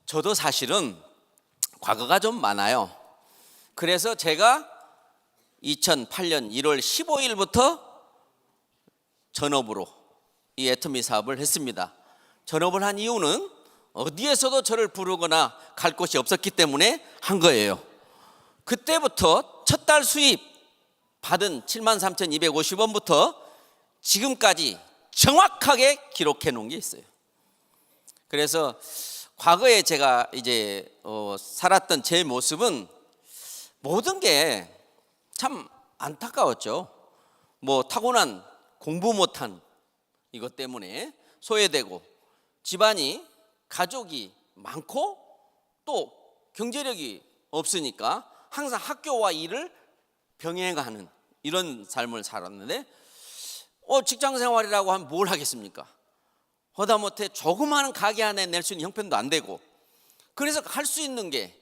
저도 사실은 과거가 좀 많아요. 그래서 제가 2008년 1월 15일부터 전업으로 이 애터미 사업을 했습니다. 전업을 한 이유는 어디에서도 저를 부르거나 갈 곳이 없었기 때문에 한 거예요. 그때부터 첫 달 수입 받은 73,250원부터 지금까지 정확하게 기록해 놓은 게 있어요. 그래서 과거에 제가 이제 살았던 제 모습은 모든 게 참 안타까웠죠. 뭐 타고난 공부 못한 이것 때문에 소외되고, 집안이 가족이 많고 또 경제력이 없으니까 항상 학교와 일을 병행하는 이런 삶을 살았는데, 직장 생활이라고 하면 뭘 하겠습니까? 하다못해 조그마한 가게 안에 낼 수 있는 형편도 안 되고, 그래서 할 수 있는 게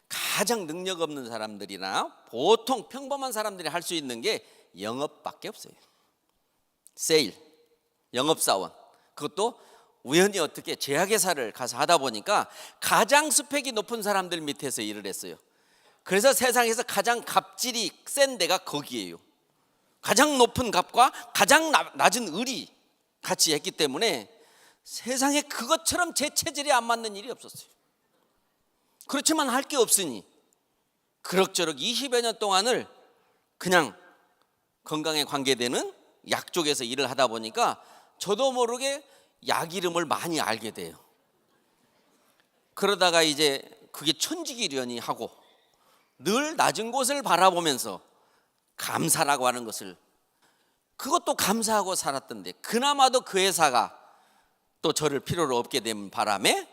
가장 능력 없는 사람들이나 보통 평범한 사람들이 할 수 있는 게 영업밖에 없어요. 세일, 영업사원. 그것도 우연히 어떻게 제약회사를 가서 하다 보니까 가장 스펙이 높은 사람들 밑에서 일을 했어요. 그래서 세상에서 가장 갑질이 센 데가 거기에요. 가장 높은 갑과 가장 낮은 을이 같이 했기 때문에 세상에 그것처럼 제 체질이 안 맞는 일이 없었어요. 그렇지만 할 게 없으니 그럭저럭 20여 년 동안을 그냥 건강에 관계되는 약 쪽에서 일을 하다 보니까 저도 모르게 약 이름을 많이 알게 돼요. 그러다가 이제 그게 천지기련이 하고 늘 낮은 곳을 바라보면서 감사라고 하는 것을, 그것도 감사하고 살았던데, 그나마도 그 회사가 또 저를 필요로 없게 된 바람에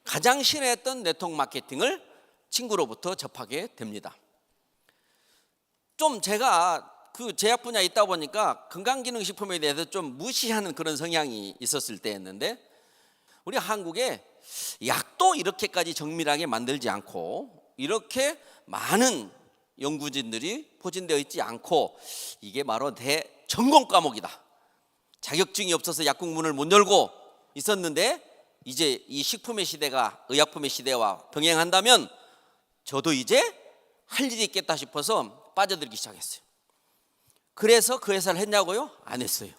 가장 싫어했던 네트워크 마케팅을 친구로부터 접하게 됩니다. 좀 제가 그 제약 분야에 있다 보니까 건강기능식품에 대해서 좀 무시하는 그런 성향이 있었을 때였는데, 우리 한국에 약도 이렇게까지 정밀하게 만들지 않고 이렇게 많은 연구진들이 포진되어 있지 않고, 이게 바로 대전공 과목이다. 자격증이 없어서 약국 문을 못 열고 있었는데, 이제 이 식품의 시대가 의약품의 시대와 병행한다면 저도 이제 할 일이 있겠다 싶어서 빠져들기 시작했어요. 그래서 그 회사를 했냐고요? 안 했어요.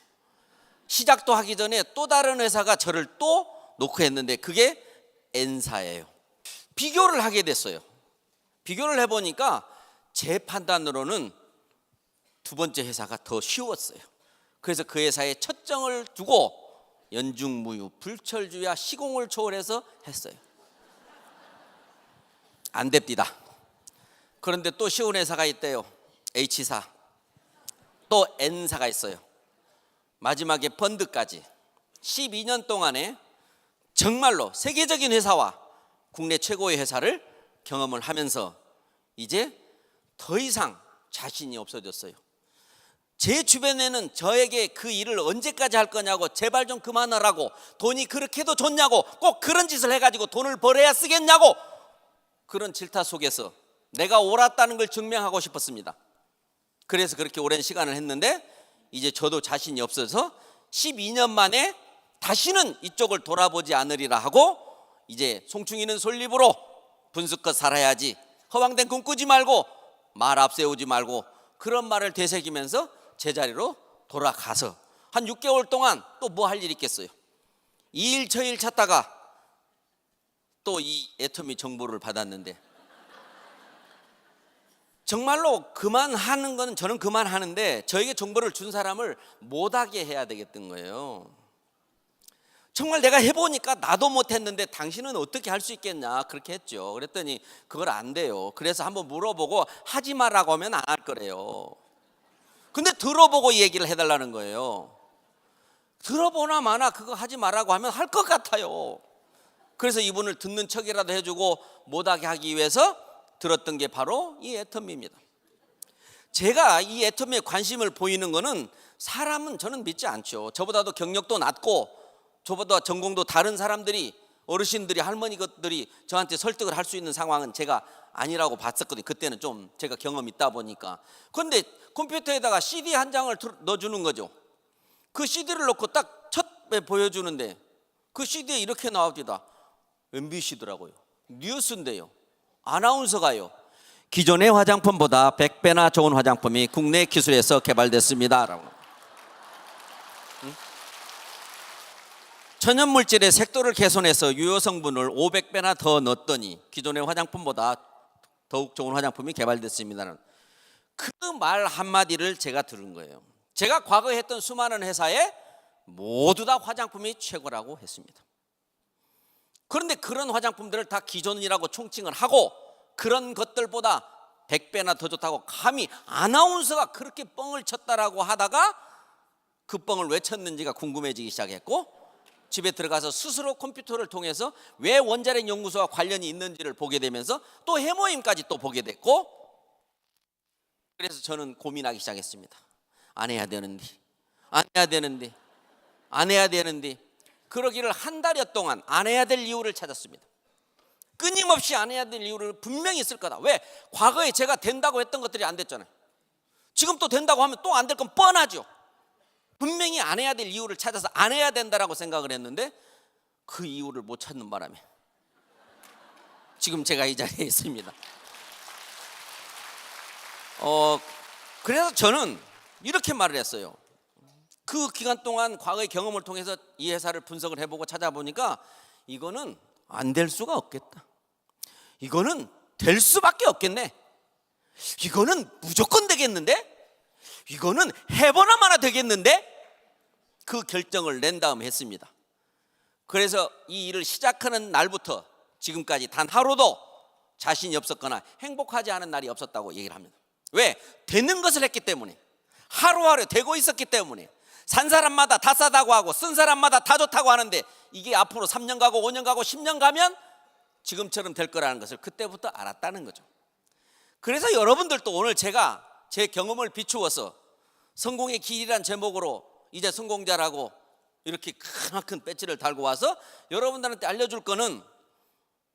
시작도 하기 전에 또 다른 회사가 저를 또 놓고 했는데, 그게 N사예요. 비교를 하게 됐어요. 비교를 해보니까 제 판단으로는 두 번째 회사가 더 쉬웠어요. 그래서 그 회사에 초점을 두고 연중무휴, 불철주야, 시공을 초월해서 했어요. 안 됩니다. 그런데 또 쉬운 회사가 있대요. H사. 또 N사가 있어요. 마지막에 펀드까지 12년 동안에 정말로 세계적인 회사와 국내 최고의 회사를 경험을 하면서 이제 더 이상 자신이 없어졌어요. 제 주변에는 저에게 그 일을 언제까지 할 거냐고, 제발 좀 그만하라고, 돈이 그렇게도 좋냐고, 꼭 그런 짓을 해가지고 돈을 벌어야 쓰겠냐고, 그런 질타 속에서 내가 옳았다는 걸 증명하고 싶었습니다. 그래서 그렇게 오랜 시간을 했는데, 이제 저도 자신이 없어서 12년 만에 다시는 이쪽을 돌아보지 않으리라 하고, 이제 송충이는 솔잎으로 분수껏 살아야지, 허황된 꿈 꾸지 말고 말 앞세우지 말고, 그런 말을 되새기면서 제자리로 돌아가서 한 6개월 동안 또 뭐 할 일 있겠어요. 이 일 저 일 찾다가 또 이 애터미 정보를 받았는데, 정말로 그만하는 건 저는 그만하는데 저에게 정보를 준 사람을 못하게 해야 되겠던 거예요. 정말 내가 해보니까 나도 못했는데 당신은 어떻게 할 수 있겠냐, 그렇게 했죠. 그랬더니 그걸 안 돼요. 그래서 한번 물어보고 하지 마라고 하면 안 할 거래요. 근데 들어보고 얘기를 해달라는 거예요. 들어보나 마나 그거 하지 마라고 하면 할 것 같아요. 그래서 이분을 듣는 척이라도 해주고 못하게 하기 위해서 들었던 게 바로 이 애터미입니다. 제가 이 애터미에 관심을 보이는 거는, 사람은 저는 믿지 않죠. 저보다도 경력도 낮고 저보다 전공도 다른 사람들이, 어르신들이, 할머니들이 저한테 설득을 할 수 있는 상황은 제가 아니라고 봤었거든요. 그때는 좀 제가 경험이 있다 보니까. 그런데 컴퓨터에다가 CD 한 장을 넣어주는 거죠. 그 CD를 넣고 딱 첫 보여주는데 그 CD에 이렇게 나옵니다. MBC더라고요. 뉴스인데요. 아나운서가요. 기존의 화장품보다 100배나 좋은 화장품이 국내 기술에서 개발됐습니다. 라고. 천연물질의 색도를 개선해서 유효 성분을 500배나 더 넣었더니 기존의 화장품보다 더욱 좋은 화장품이 개발됐습니다는 그 말 한마디를 제가 들은 거예요. 제가 과거에 했던 수많은 회사에 모두 다 화장품이 최고라고 했습니다. 그런데 그런 화장품들을 다 기존이라고 총칭을 하고 그런 것들보다 100배나 더 좋다고 감히 아나운서가 그렇게 뻥을 쳤다라고 하다가 그 뻥을 왜 쳤는지가 궁금해지기 시작했고 집에 들어가서 스스로 컴퓨터를 통해서 왜 원자력 연구소와 관련이 있는지를 보게 되면서 또 해모임까지 또 보게 됐고 그래서 저는 고민하기 시작했습니다. 안 해야 되는데 안 해야 되는데 안 해야 되는데 그러기를 한 달여 동안 안 해야 될 이유를 찾았습니다. 끊임없이 안 해야 될 이유를 분명히 있을 거다. 왜? 과거에 제가 된다고 했던 것들이 안 됐잖아요. 지금 또 된다고 하면 또 안 될 건 뻔하죠. 분명히 안 해야 될 이유를 찾아서 안 해야 된다라고 생각을 했는데 그 이유를 못 찾는 바람에 지금 제가 이 자리에 있습니다. 그래서 저는 이렇게 말을 했어요. 그 기간 동안 과거의 경험을 통해서 이 회사를 분석을 해보고 찾아보니까 이거는 안 될 수가 없겠다. 이거는 될 수밖에 없겠네. 이거는 무조건 되겠는데? 이거는 해보나 마나 되겠는데? 그 결정을 낸 다음 했습니다. 그래서 이 일을 시작하는 날부터 지금까지 단 하루도 자신이 없었거나 행복하지 않은 날이 없었다고 얘기를 합니다. 왜? 되는 것을 했기 때문에, 하루하루 되고 있었기 때문에. 산 사람마다 다 싸다고 하고 쓴 사람마다 다 좋다고 하는데 이게 앞으로 3년 가고 5년 가고 10년 가면 지금처럼 될 거라는 것을 그때부터 알았다는 거죠. 그래서 여러분들도 오늘 제가 제 경험을 비추어서 성공의 길이란 제목으로 이제 성공자라고 이렇게 크나큰 배지를 달고 와서 여러분들한테 알려줄 거는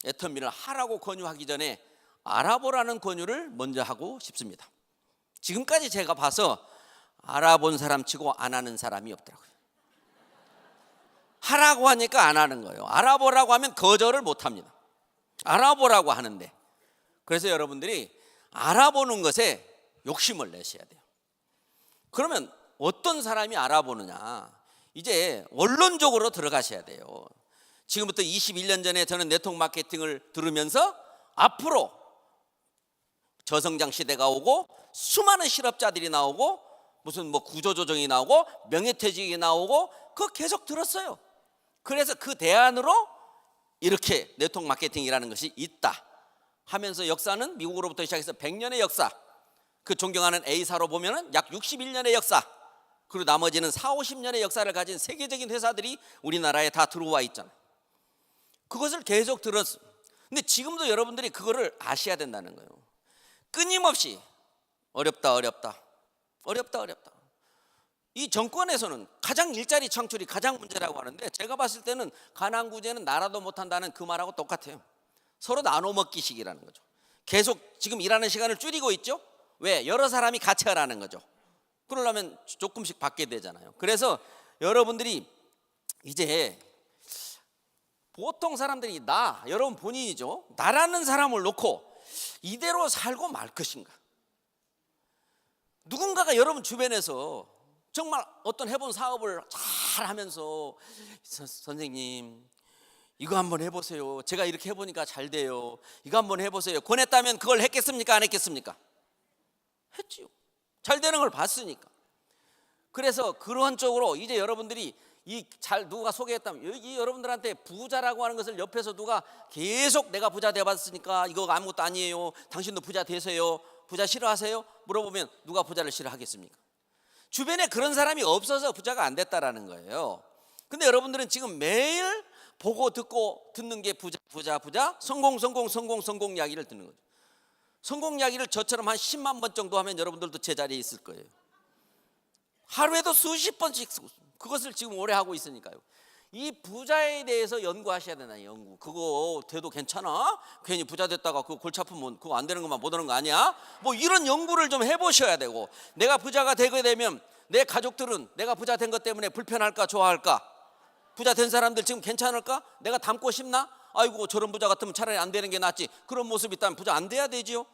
애터미를 하라고 권유하기 전에 알아보라는 권유를 먼저 하고 싶습니다. 지금까지 제가 봐서 알아본 사람 치고 안 하는 사람이 없더라고요. 하라고 하니까 안 하는 거예요. 알아보라고 하면 거절을 못 합니다. 알아보라고 하는데. 그래서 여러분들이 알아보는 것에 욕심을 내셔야 돼요. 그러면 어떤 사람이 알아보느냐? 이제 원론적으로 들어가셔야 돼요. 지금부터 21년 전에 저는 네트워크 마케팅을 들으면서 앞으로 저성장 시대가 오고 수많은 실업자들이 나오고 무슨 뭐 구조조정이 나오고 명예퇴직이 나오고 그거 계속 들었어요. 그래서 그 대안으로 이렇게 네트워크 마케팅이라는 것이 있다 하면서 역사는 미국으로부터 시작해서 100년의 역사, 그 존경하는 A사로 보면은 약 61년의 역사, 그리고 나머지는 4, 50년의 역사를 가진 세계적인 회사들이 우리나라에 다 들어와 있잖아요. 그것을 계속 들었어요. 근데 지금도 여러분들이 그거를 아셔야 된다는 거예요. 끊임없이 어렵다. 이 정권에서는 가장 일자리 창출이 가장 문제라고 하는데 제가 봤을 때는 가난구제는 나라도 못한다는 그 말하고 똑같아요. 서로 나눠먹기식이라는 거죠. 계속 지금 일하는 시간을 줄이고 있죠. 왜? 여러 사람이 같이 하라는 거죠. 그러려면 조금씩 받게 되잖아요. 그래서 여러분들이 이제 보통 사람들이 여러분 본인이죠. 나라는 사람을 놓고 이대로 살고 말 것인가? 누군가가 여러분 주변에서 정말 어떤 해본 사업을 잘 하면서 선생님 이거 한번 해보세요. 제가 이렇게 해보니까 잘 돼요. 이거 한번 해보세요. 권했다면 그걸 했겠습니까? 안 했겠습니까? 했지요. 잘 되는 걸 봤으니까. 그래서 그러한 쪽으로 이제 여러분들이 누가 소개했다면 여기 여러분들한테 부자라고 하는 것을 옆에서 누가 계속 내가 부자 돼봤으니까 이거 아무것도 아니에요. 당신도 부자 되세요. 부자 싫어하세요? 물어보면 누가 부자를 싫어하겠습니까? 주변에 그런 사람이 없어서 부자가 안 됐다라는 거예요. 근데 여러분들은 지금 매일 보고 듣는 게 부자 성공 이야기를 듣는 거죠. 성공 이야기를 저처럼 한 10만 번 정도 하면 여러분들도 제 자리에 있을 거예요. 하루에도 수십 번씩 그것을 지금 오래 하고 있으니까요. 이 부자에 대해서 연구하셔야 되나 연구. 그거 돼도 괜찮아? 괜히 부자 됐다가 그거 골치 아프면 그거 안 되는 것만 못 하는 거 아니야? 뭐 이런 연구를 좀 해보셔야 되고 내가 부자가 되게 되면 내 가족들은 내가 부자 된 것 때문에 불편할까 좋아할까? 부자 된 사람들 지금 괜찮을까? 내가 닮고 싶나? 아이고 저런 부자 같으면 차라리 안 되는 게 낫지. 그런 모습이 있다면 부자 안 돼야 되지요.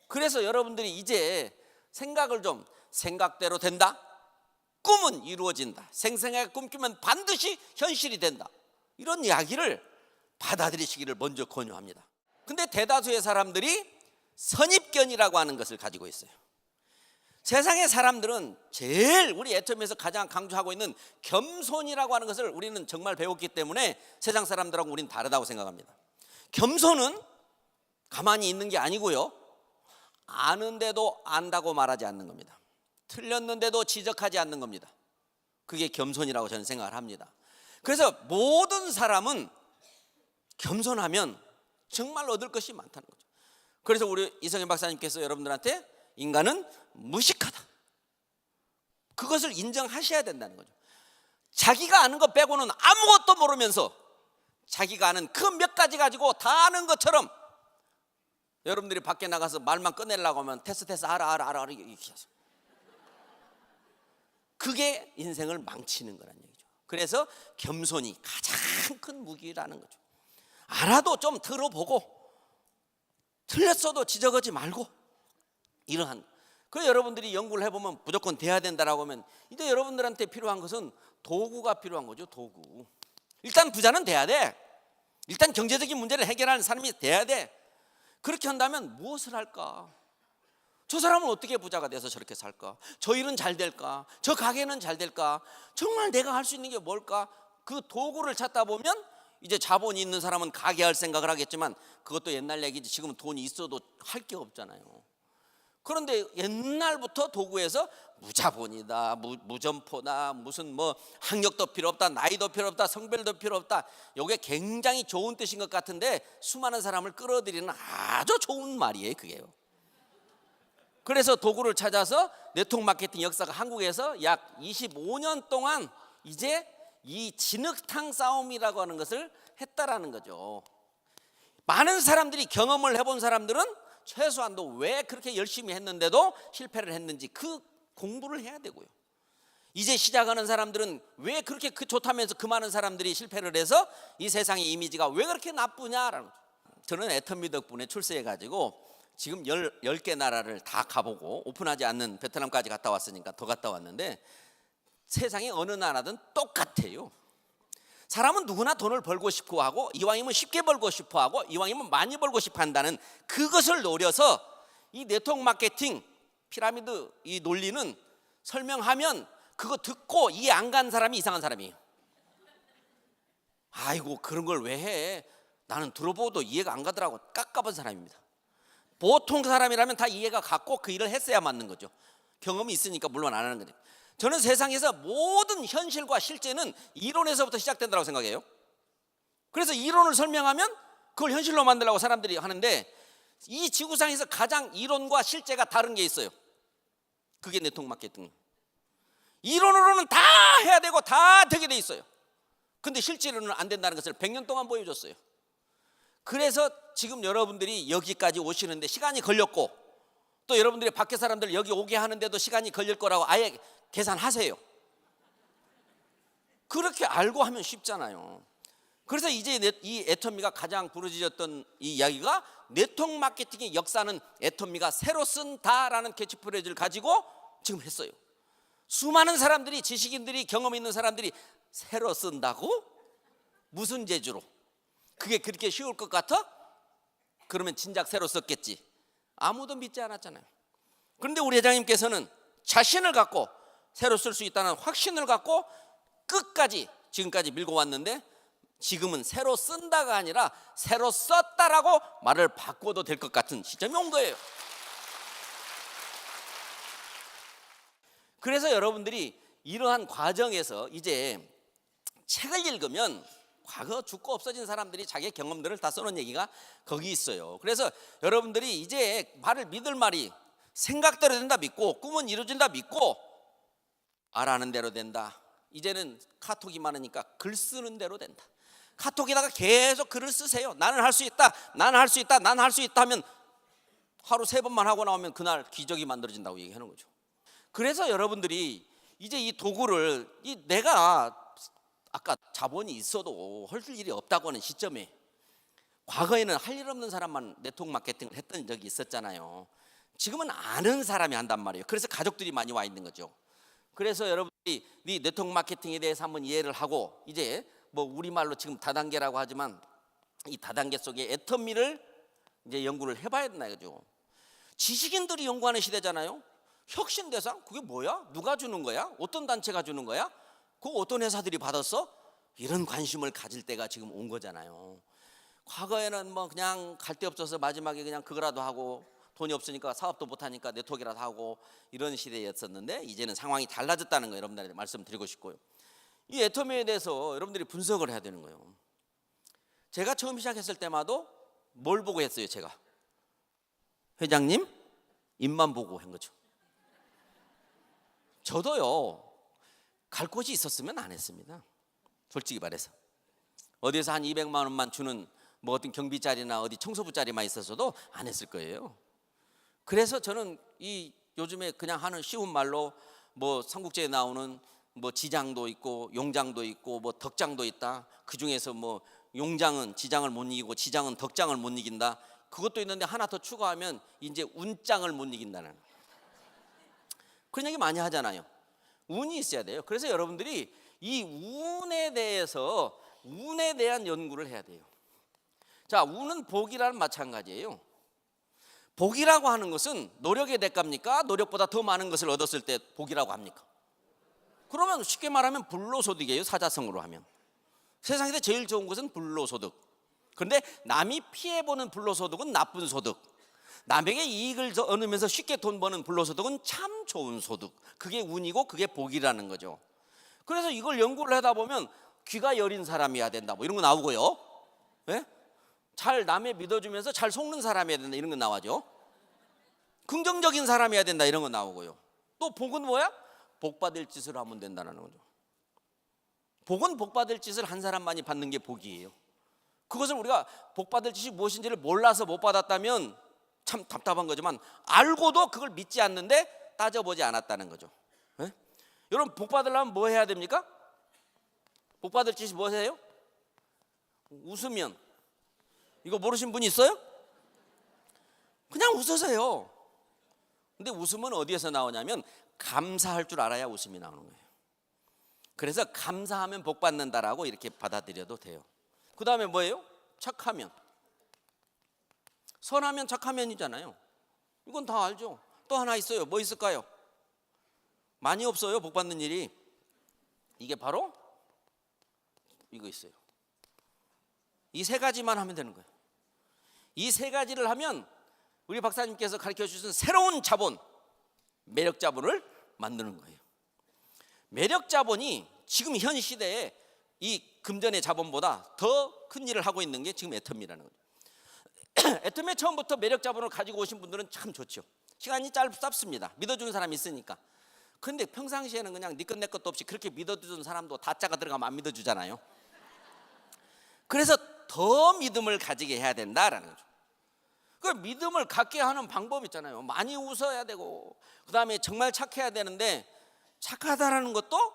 그래서 여러분들이 이제 생각을 좀, 생각대로 된다, 꿈은 이루어진다, 생생하게 꿈꾸면 반드시 현실이 된다, 이런 이야기를 받아들이시기를 먼저 권유합니다. 근데 대다수의 사람들이 선입견이라고 하는 것을 가지고 있어요. 세상의 사람들은 제일 우리 애터미에서 가장 강조하고 있는 겸손이라고 하는 것을 우리는 정말 배웠기 때문에 세상 사람들하고 우리는 다르다고 생각합니다. 겸손은 가만히 있는 게 아니고요, 아는데도 안다고 말하지 않는 겁니다. 틀렸는데도 지적하지 않는 겁니다. 그게 겸손이라고 저는 생각을 합니다. 그래서 모든 사람은 겸손하면 정말 얻을 것이 많다는 거죠. 그래서 우리 이성현 박사님께서 여러분들한테 인간은 무식하다, 그것을 인정하셔야 된다는 거죠. 자기가 아는 것 빼고는 아무것도 모르면서 자기가 아는 그 몇 가지 가지고 다 아는 것처럼 여러분들이 밖에 나가서 말만 꺼내려고 하면 테스 알아 이렇게 해서 그게 인생을 망치는 거란 얘기죠. 그래서 겸손이 가장 큰 무기라는 거죠. 알아도 좀 들어보고 틀렸어도 지적하지 말고 이러한. 그래서 여러분들이 연구를 해보면 무조건 돼야 된다라고 하면 이제 여러분들한테 필요한 것은 도구가 필요한 거죠. 도구. 일단 부자는 돼야 돼. 일단 경제적인 문제를 해결하는 사람이 돼야 돼. 그렇게 한다면 무엇을 할까? 저 사람은 어떻게 부자가 돼서 저렇게 살까? 저 일은 잘 될까? 저 가게는 잘 될까? 정말 내가 할 수 있는 게 뭘까? 그 도구를 찾다 보면 이제 자본이 있는 사람은 가게 할 생각을 하겠지만 그것도 옛날 얘기지. 지금은 돈이 있어도 할 게 없잖아요. 그런데 옛날부터 도구에서 무자본이다, 무점포다, 무슨 뭐 학력도 필요 없다, 나이도 필요 없다, 성별도 필요 없다, 이게 굉장히 좋은 뜻인 것 같은데 수많은 사람을 끌어들이는 아주 좋은 말이에요, 그게요. 그래서 도구를 찾아서 네트워크 마케팅 역사가 한국에서 약 25년 동안 이제 이 진흙탕 싸움이라고 하는 것을 했다라는 거죠. 많은 사람들이 경험을 해본 사람들은 최소한도 왜 그렇게 열심히 했는데도 실패를 했는지 그 공부를 해야 되고요. 이제 시작하는 사람들은 왜 그렇게 좋다면서 그 많은 사람들이 실패를 해서 이 세상의 이미지가 왜 그렇게 나쁘냐라는 거죠. 저는 애터미 덕분에 출세해가지고 지금 10개 나라를 다 가보고 오픈하지 않는 베트남까지 갔다 왔으니까 더 갔다 왔는데 세상의 어느 나라든 똑같아요. 사람은 누구나 돈을 벌고 싶어 하고 이왕이면 쉽게 벌고 싶어 하고 이왕이면 많이 벌고 싶어 한다는 그것을 노려서 이 네트워크 마케팅 피라미드 이 논리는 설명하면 그거 듣고 이해 안 간 사람이 이상한 사람이에요. 아이고 그런 걸 왜 해? 나는 들어보고도 이해가 안 가더라고. 깝깝한 사람입니다. 보통 사람이라면 다 이해가 갔고 그 일을 했어야 맞는 거죠. 경험이 있으니까 물론 안 하는 거죠. 저는 세상에서 모든 현실과 실제는 이론에서부터 시작된다고 생각해요. 그래서 이론을 설명하면 그걸 현실로 만들려고 사람들이 하는데 이 지구상에서 가장 이론과 실제가 다른 게 있어요. 그게 네트워크 마케팅. 이론으로는 다 해야 되고 다 되게 돼 있어요. 근데 실제로는 안 된다는 것을 100년 동안 보여줬어요. 그래서 지금 여러분들이 여기까지 오시는데 시간이 걸렸고 또 여러분들이 밖에 사람들 여기 오게 하는데도 시간이 걸릴 거라고 아예 계산하세요. 그렇게 알고 하면 쉽잖아요. 그래서 이제 이 애터미가 가장 부르짖었던 이 이야기가 네트워크 마케팅의 역사는 애터미가 새로 쓴다라는 캐치프레이즈를 가지고 지금 했어요. 수많은 사람들이 지식인들이 경험 있는 사람들이 새로 쓴다고? 무슨 재주로? 그게 그렇게 쉬울 것 같아? 그러면 진작 새로 썼겠지. 아무도 믿지 않았잖아요. 그런데 우리 회장님께서는 자신을 갖고 새로 쓸 수 있다는 확신을 갖고 끝까지 지금까지 밀고 왔는데 지금은 새로 쓴다가 아니라 새로 썼다라고 말을 바꿔도 될 것 같은 시점이 온 거예요. 그래서 여러분들이 이러한 과정에서 이제 책을 읽으면 과거 죽고 없어진 사람들이 자기의 경험들을 다 써놓은 얘기가 거기 있어요. 그래서 여러분들이 이제 말을 믿을 말이 생각대로 된다 믿고 꿈은 이루어진다 믿고 말하는 대로 된다. 이제는 카톡이 많으니까 글 쓰는 대로 된다. 카톡에다가 계속 글을 쓰세요. 나는 할 수 있다. 나는 할 수 있다. 나는 할 수 있다 하면 하루 3번만 하고 나오면 그날 기적이 만들어진다고 얘기하는 거죠. 그래서 여러분들이 이제 이 도구를 내가 아까 자본이 있어도 할 일이 없다고 하는 시점에 과거에는 할 일 없는 사람만 네트워크 마케팅을 했던 적이 있었잖아요. 지금은 아는 사람이 한단 말이에요. 그래서 가족들이 많이 와 있는 거죠. 그래서 여러분들이 이 네트워크 마케팅에 대해서 한번 이해를 하고, 이제 뭐 우리말로 지금 다단계라고 하지만 이 다단계 속에 애터미를 이제 연구를 해봐야 된다 이거죠. 지식인들이 연구하는 시대잖아요. 혁신대상 그게 뭐야? 누가 주는 거야? 어떤 단체가 주는 거야? 그거 어떤 회사들이 받았어? 이런 관심을 가질 때가 지금 온 거잖아요. 과거에는 뭐 그냥 갈 데 없어서 마지막에 그냥 그거라도 하고, 돈이 없으니까 사업도 못하니까 네트워크라도 하고, 이런 시대였었는데 이제는 상황이 달라졌다는 거 여러분들한테 말씀드리고 싶고요. 이 애터미에 대해서 여러분들이 분석을 해야 되는 거예요. 제가 처음 시작했을 때마다 뭘 보고 했어요? 제가 회장님 입만 보고 한 거죠. 저도요, 갈 곳이 있었으면 안 했습니다. 솔직히 말해서 어디에서 한 200만 원만 주는 뭐 어떤 경비 자리나 어디 청소부 자리만 있었어도 안 했을 거예요. 그래서 저는 이 요즘에 그냥 하는 쉬운 말로 뭐 삼국지에 나오는 뭐 지장도 있고 용장도 있고 뭐 덕장도 있다. 그 중에서 뭐 용장은 지장을 못 이기고 지장은 덕장을 못 이긴다. 그것도 있는데 하나 더 추가하면 이제 운장을 못 이긴다는 그런 얘기 많이 하잖아요. 운이 있어야 돼요. 그래서 여러분들이 이 운에 대해서 운에 대한 연구를 해야 돼요. 자, 운은 복이랑 마찬가지예요. 복이라고 하는 것은 노력의 대가입니까? 노력보다 더 많은 것을 얻었을 때 복이라고 합니까? 그러면 쉽게 말하면 불로소득이에요. 사자성어로 하면 세상에서 제일 좋은 것은 불로소득. 그런데 남이 피해보는 불로소득은 나쁜 소득, 남에게 이익을 얻으면서 쉽게 돈 버는 불로소득은 참 좋은 소득. 그게 운이고 그게 복이라는 거죠. 그래서 이걸 연구를 하다 보면 귀가 여린 사람이어야 된다 뭐 이런 거 나오고요. 네? 잘 남의 믿어주면서 잘 속는 사람이어야 된다 이런 거 나와죠. 긍정적인 사람이어야 된다 이런 거 나오고요. 또 복은 뭐야? 복 받을 짓을 하면 된다는 거죠. 복은 복 받을 짓을 한 사람만이 받는 게 복이에요. 그것을 우리가 복 받을 짓이 무엇인지를 몰라서 못 받았다면 참 답답한 거지만, 알고도 그걸 믿지 않는데 따져보지 않았다는 거죠. 네? 여러분 복 받으려면 뭐 해야 됩니까? 복 받을 짓이 뭐세요? 웃으면. 이거 모르신 분이 있어요? 그냥 웃으세요. 근데 웃음은 어디에서 나오냐면 감사할 줄 알아야 웃음이 나오는 거예요. 그래서 감사하면 복 받는다라고 이렇게 받아들여도 돼요. 그 다음에 뭐예요? 착하면. 선하면 착하면이잖아요. 이건 다 알죠. 또 하나 있어요. 뭐 있을까요? 많이 없어요. 복 받는 일이. 이게 바로 이거 있어요. 이 세 가지만 하면 되는 거예요. 이 세 가지를 하면 우리 박사님께서 가르쳐 주신 새로운 자본, 매력 자본을 만드는 거예요. 매력 자본이 지금 현 시대에 이 금전의 자본보다 더 큰 일을 하고 있는 게 지금 애터미라는 거죠. 애터미 처음부터 매력 자본을 가지고 오신 분들은 참 좋죠. 시간이 짧습니다. 믿어주는 사람이 있으니까. 그런데 평상시에는 그냥 네 것 내 것도 없이 그렇게 믿어주는 사람도 다짜가 들어가면 안 믿어주잖아요. 그래서 더 믿음을 가지게 해야 된다라는 거죠. 그 믿음을 갖게 하는 방법이 있잖아요. 많이 웃어야 되고, 그 다음에 정말 착해야 되는데, 착하다라는 것도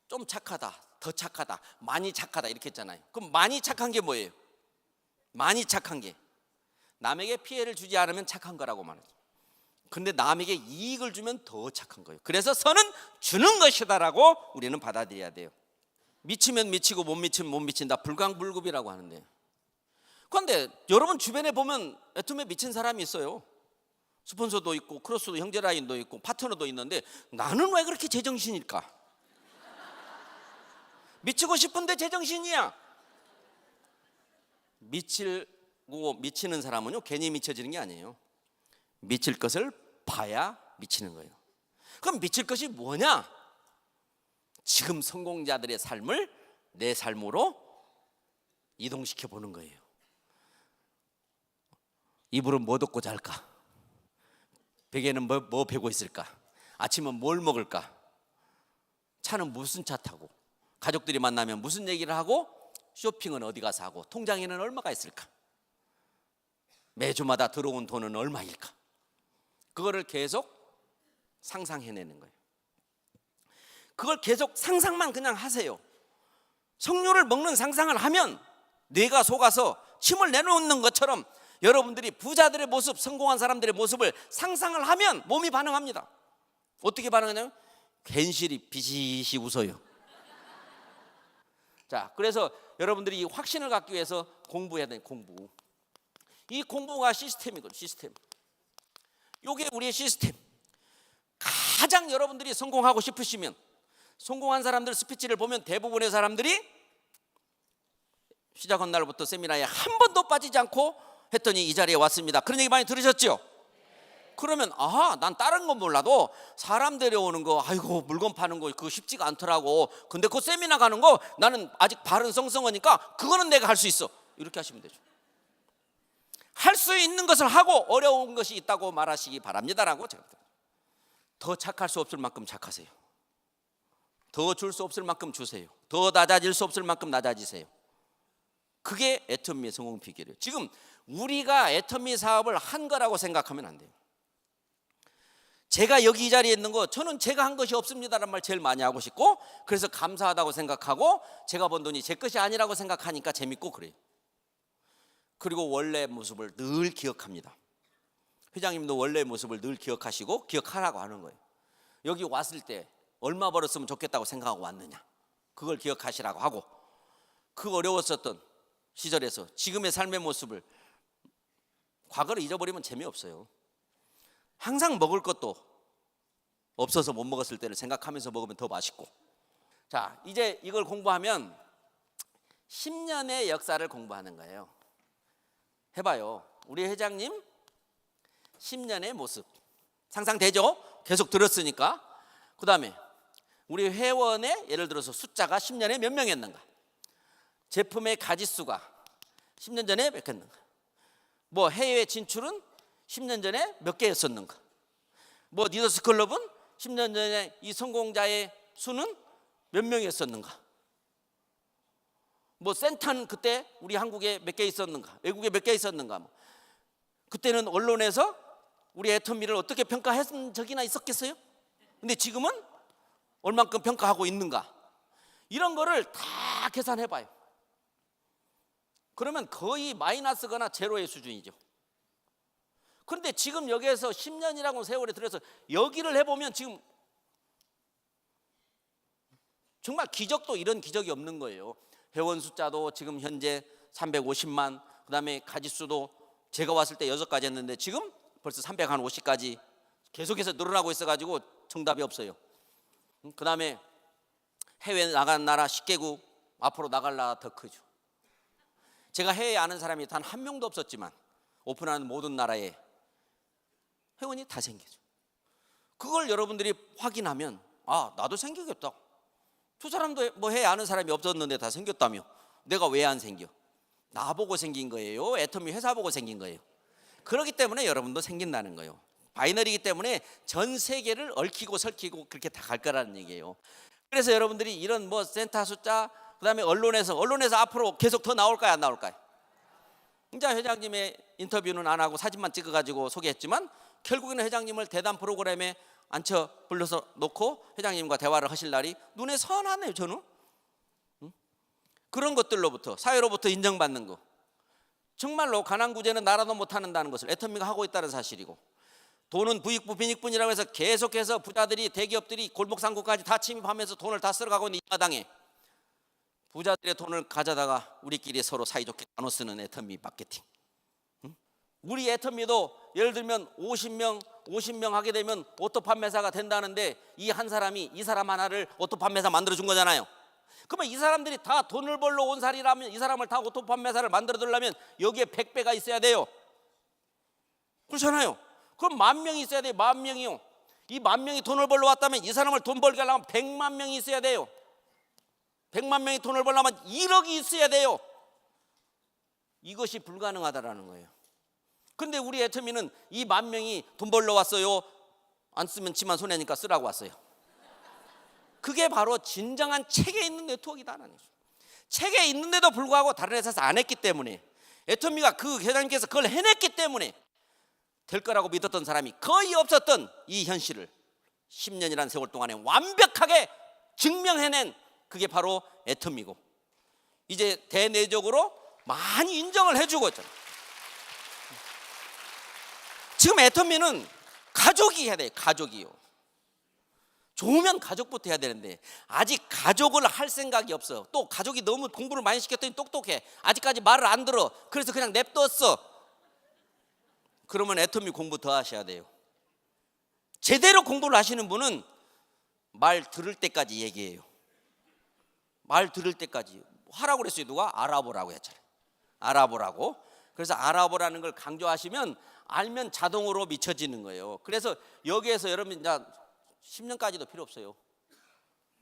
좀 착하다, 더 착하다, 많이 착하다 이렇게 했잖아요. 그럼 많이 착한 게 뭐예요? 많이 착한 게 남에게 피해를 주지 않으면 착한 거라고 말하죠. 근데 남에게 이익을 주면 더 착한 거예요. 그래서 선은 주는 것이다라고 우리는 받아들여야 돼요. 미치면 미치고 못 미치면 못 미친다, 불광불급이라고 하는데, 그런데 여러분 주변에 보면 애터미에 미친 사람이 있어요. 스폰서도 있고 크로스도 형제 라인도 있고 파트너도 있는데, 나는 왜 그렇게 제정신일까? 미치고 싶은데 제정신이야. 미치는 사람은요 괜히 미쳐지는 게 아니에요. 미칠 것을 봐야 미치는 거예요. 그럼 미칠 것이 뭐냐? 지금 성공자들의 삶을 내 삶으로 이동시켜 보는 거예요. 이불은 뭐 덮고 잘까? 베개는 뭐 베고 있을까? 아침은 뭘 먹을까? 차는 무슨 차 타고, 가족들이 만나면 무슨 얘기를 하고, 쇼핑은 어디 가서 하고, 통장에는 얼마가 있을까? 매주마다 들어온 돈은 얼마일까? 그거를 계속 상상해내는 거예요. 그걸 계속 상상만 그냥 하세요. 석류를 먹는 상상을 하면 뇌가 속아서 침을 내놓는 것처럼 여러분들이 부자들의 모습, 성공한 사람들의 모습을 상상을 하면 몸이 반응합니다. 어떻게 반응하냐면 괜시리 비시시 웃어요. 자, 그래서 여러분들이 이 확신을 갖기 위해서 공부해야 돼요. 공부. 이 공부가 시스템이거든요. 시스템. 이게 우리의 시스템. 가장 여러분들이 성공하고 싶으시면, 성공한 사람들 스피치를 보면 대부분의 사람들이 시작한 날부터 세미나에 한 번도 빠지지 않고 했더니 이 자리에 왔습니다. 그런 얘기 많이 들으셨죠? 그러면 난 다른 건 몰라도 사람 데려오는 거, 아이고 물건 파는 거 그거 쉽지가 않더라고. 근데 그 세미나 가는 거 나는 아직 발은 썽썽하니까 그거는 내가 할 수 있어. 이렇게 하시면 되죠. 할 수 있는 것을 하고 어려운 것이 있다고 말하시기 바랍니다라고 제가 더 착할 수 없을 만큼 착하세요. 더 줄 수 없을 만큼 주세요. 더 낮아질 수 없을 만큼 낮아지세요. 그게 애터미의 성공 비결이에요. 지금 우리가 애터미 사업을 한 거라고 생각하면 안 돼요. 제가 여기 이 자리에 있는 거, 저는 제가 한 것이 없습니다라는 말 제일 많이 하고 싶고, 그래서 감사하다고 생각하고, 제가 번 돈이 제 것이 아니라고 생각하니까 재밌고 그래요. 그리고 원래 모습을 늘 기억합니다. 회장님도 원래 모습을 늘 기억하시고 기억하라고 하는 거예요. 여기 왔을 때 얼마 벌었으면 좋겠다고 생각하고 왔느냐, 그걸 기억하시라고 하고, 그 어려웠었던 시절에서 지금의 삶의 모습을, 과거를 잊어버리면 재미없어요. 항상 먹을 것도 없어서 못 먹었을 때를 생각하면서 먹으면 더 맛있고. 자, 이제 이걸 공부하면 10년의 역사를 공부하는 거예요. 해봐요. 우리 회장님 10년의 모습 상상되죠? 계속 들었으니까. 그 다음에 우리 회원의 예를 들어서 숫자가 10년에 몇 명이었는가, 제품의 가짓수가 10년 전에 몇 개였는가, 뭐 해외 진출은 10년 전에 몇 개였었는가, 뭐 리더스 클럽은 10년 전에 이 성공자의 수는 몇 명이었었는가, 뭐 센터는 그때 우리 한국에 몇 개 있었는가, 외국에 몇 개 있었는가, 뭐 그때는 언론에서 우리 애터미를 어떻게 평가한 적이나 있었겠어요? 근데 지금은 얼만큼 평가하고 있는가, 이런 거를 다 계산해 봐요. 그러면 거의 마이너스거나 제로의 수준이죠. 그런데 지금 여기에서 10년이라고 세월에 들여서 여기를 해보면 지금 정말 기적도 이런 기적이 없는 거예요. 회원 숫자도 지금 현재 350만, 그 다음에 가짓수도 제가 왔을 때 6가지 했는데 지금 벌써 350까지 계속해서 늘어나고 있어가지고 정답이 없어요. 그 다음에 해외 나간 나라 10개국, 앞으로 나갈 나라 더 크죠. 제가 해외에 아는 사람이 단 한 명도 없었지만 오픈하는 모든 나라에 회원이 다 생기죠. 그걸 여러분들이 확인하면 나도 생기겠다. 저 사람도 뭐 해외에 아는 사람이 없었는데 다 생겼다며 내가 왜 안 생겨? 나보고 생긴 거예요? 애터미 회사 보고 생긴 거예요? 그렇기 때문에 여러분도 생긴다는 거예요. 바이너리이기 때문에 전 세계를 얽히고 설키고 그렇게 다 갈 거라는 얘기예요. 그래서 여러분들이 이런 뭐 센터 숫자, 그 다음에 언론에서 앞으로 계속 더 나올까요, 안 나올까요? 이제 회장님의 인터뷰는 안 하고 사진만 찍어가지고 소개했지만 결국에는 회장님을 대담 프로그램에 앉혀 불러서 놓고 회장님과 대화를 하실 날이 눈에 선하네요. 저는 그런 것들로부터, 사회로부터 인정받는 거, 정말로 가난구제는 나라도 못하는다는 것을 애터미가 하고 있다는 사실이고, 돈은 부익부 빈익분이라고 해서 계속해서 부자들이, 대기업들이 골목상구까지 다 침입하면서 돈을 다 쓸어가고 있는 이 마당에 부자들의 돈을 가져다가 우리끼리 서로 사이좋게 나눠 쓰는 애터미 마케팅. 우리 애터미도 예를 들면 50명 하게 되면 오토 판매사가 된다는데 이 한 사람이 이 사람 하나를 오토 판매사 만들어 준 거잖아요. 그러면 이 사람들이 다 돈을 벌러 온 사람이라면 이 사람을 다 오토 판매사를 만들어 두려면 여기에 100배가 있어야 돼요. 그렇잖아요. 그럼 10,000명이 있어야 돼요. 10,000명이요. 이 10,000명이 돈을 벌러 왔다면 이 사람을 돈 벌게 하려면 100만 명이 있어야 돼요. 100만 명이 돈을 벌려면 1억이 있어야 돼요. 이것이 불가능하다라는 거예요. 근데 우리 애터미는 이 10,000명이 돈 벌러 왔어요. 안 쓰면 지만 손해니까 쓰라고 왔어요. 그게 바로 진정한 책에 있는 네트워크이다라는 거죠. 책에 있는데도 불구하고 다른 회사에서 안 했기 때문에, 애터미가 그 회장님께서 그걸 해냈기 때문에 될 거라고 믿었던 사람이 거의 없었던 이 현실을 10년이라는 세월 동안에 완벽하게 증명해낸, 그게 바로 애터미고, 이제 대내적으로 많이 인정을 해주고 있잖아요. 지금 애터미는 가족이 해야 돼요. 가족이요. 좋으면 가족부터 해야 되는데 아직 가족을 할 생각이 없어. 또 가족이 너무 공부를 많이 시켰더니 똑똑해. 아직까지 말을 안 들어. 그래서 그냥 냅뒀어. 그러면 애터미 공부 더 하셔야 돼요. 제대로 공부를 하시는 분은 말 들을 때까지 얘기해요. 말 들을 때까지 하라고 그랬어요. 누가? 알아보라고 했잖아요. 알아보라고. 그래서 알아보라는 걸 강조하시면 알면 자동으로 미쳐지는 거예요. 그래서 여기에서 여러분 이제 10년까지도 필요 없어요.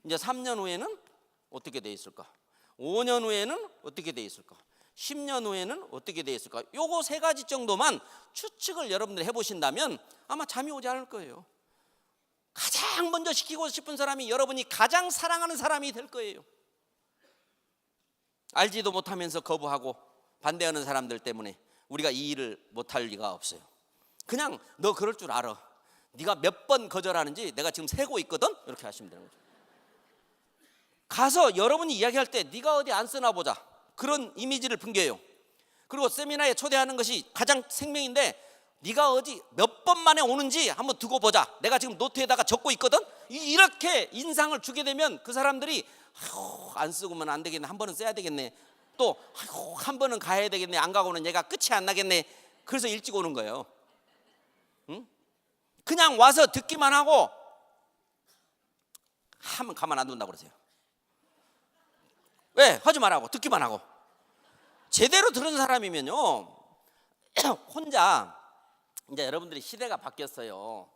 이제 3년 후에는 어떻게 돼 있을까? 5년 후에는 어떻게 돼 있을까? 10년 후에는 어떻게 돼 있을까? 요거 세 가지 정도만 추측을 여러분들이 해보신다면 아마 잠이 오지 않을 거예요. 가장 먼저 시키고 싶은 사람이 여러분이 가장 사랑하는 사람이 될 거예요. 알지도 못하면서 거부하고 반대하는 사람들 때문에 우리가 이 일을 못할 리가 없어요. 그냥 너 그럴 줄 알아. 네가 몇 번 거절하는지 내가 지금 세고 있거든. 이렇게 하시면 되는 거죠. 가서 여러분이 이야기할 때 네가 어디 안 쓰나 보자. 그런 이미지를 풍겨요. 그리고 세미나에 초대하는 것이 가장 생명인데 네가 어디 몇 번 만에 오는지 한번 두고 보자. 내가 지금 노트에다가 적고 있거든. 이렇게 인상을 주게 되면 그 사람들이 안 쓰고는 안 되겠네. 한 번은 써야 되겠네. 또 한 번은 가야 되겠네. 안 가고는 얘가 끝이 안 나겠네. 그래서 일찍 오는 거예요. 응? 그냥 와서 듣기만 하고 하면 가만 안 둔다고 그러세요. 왜? 하지 말라고. 듣기만 하고. 제대로 들은 사람이면요 혼자, 이제 여러분들이 시대가 바뀌었어요.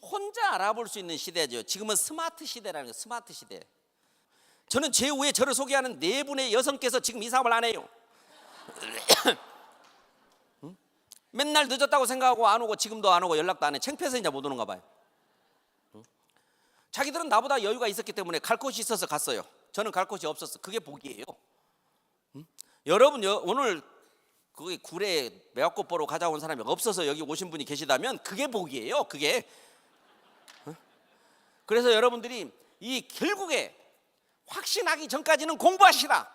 혼자 알아볼 수 있는 시대죠. 지금은 스마트 시대라는 거예요. 스마트 시대. 저는 제 후에 저를 소개하는 네 분의 여성께서 지금 이 사업을 안 해요. 맨날 늦었다고 생각하고 안 오고 지금도 안 오고 연락도 안 해. 창피해서 이제 못 오는가 봐요. 자기들은 나보다 여유가 있었기 때문에 갈 곳이 있어서 갔어요. 저는 갈 곳이 없었어. 그게 복이에요. 여러분 오늘 거기 굴에 매화꽃 보러 가자 온 사람이 없어서 여기 오신 분이 계시다면 그게 복이에요. 그게. 그래서 여러분들이 이 결국에 확신하기 전까지는 공부하시라.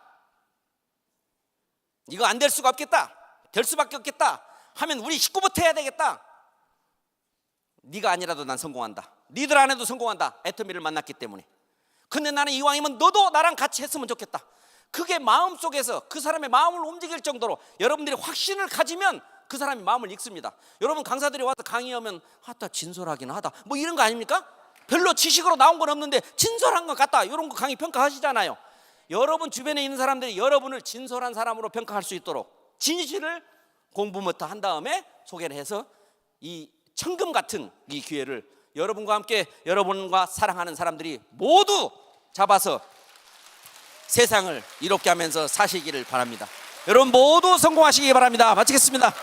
이거 안 될 수가 없겠다. 될 수밖에 없겠다 하면 우리 식구부터 해야 되겠다. 네가 아니라도 난 성공한다. 니들 안 해도 성공한다. 애터미를 만났기 때문에. 근데 나는 이왕이면 너도 나랑 같이 했으면 좋겠다. 그게 마음속에서 그 사람의 마음을 움직일 정도로 여러분들이 확신을 가지면 그 사람이 마음을 읽습니다. 여러분 강사들이 와서 강의하면 하다 진솔하긴 하다 뭐 이런 거 아닙니까? 별로 지식으로 나온 건 없는데 진솔한 것 같다 이런 거 강의 평가하시잖아요. 여러분 주변에 있는 사람들이 여러분을 진솔한 사람으로 평가할 수 있도록 진실을 공부부터 한 다음에 소개를 해서 이 천금 같은 이 기회를 여러분과 함께 여러분과 사랑하는 사람들이 모두 잡아서 세상을 이롭게 하면서 사시기를 바랍니다. 여러분 모두 성공하시기 바랍니다. 마치겠습니다.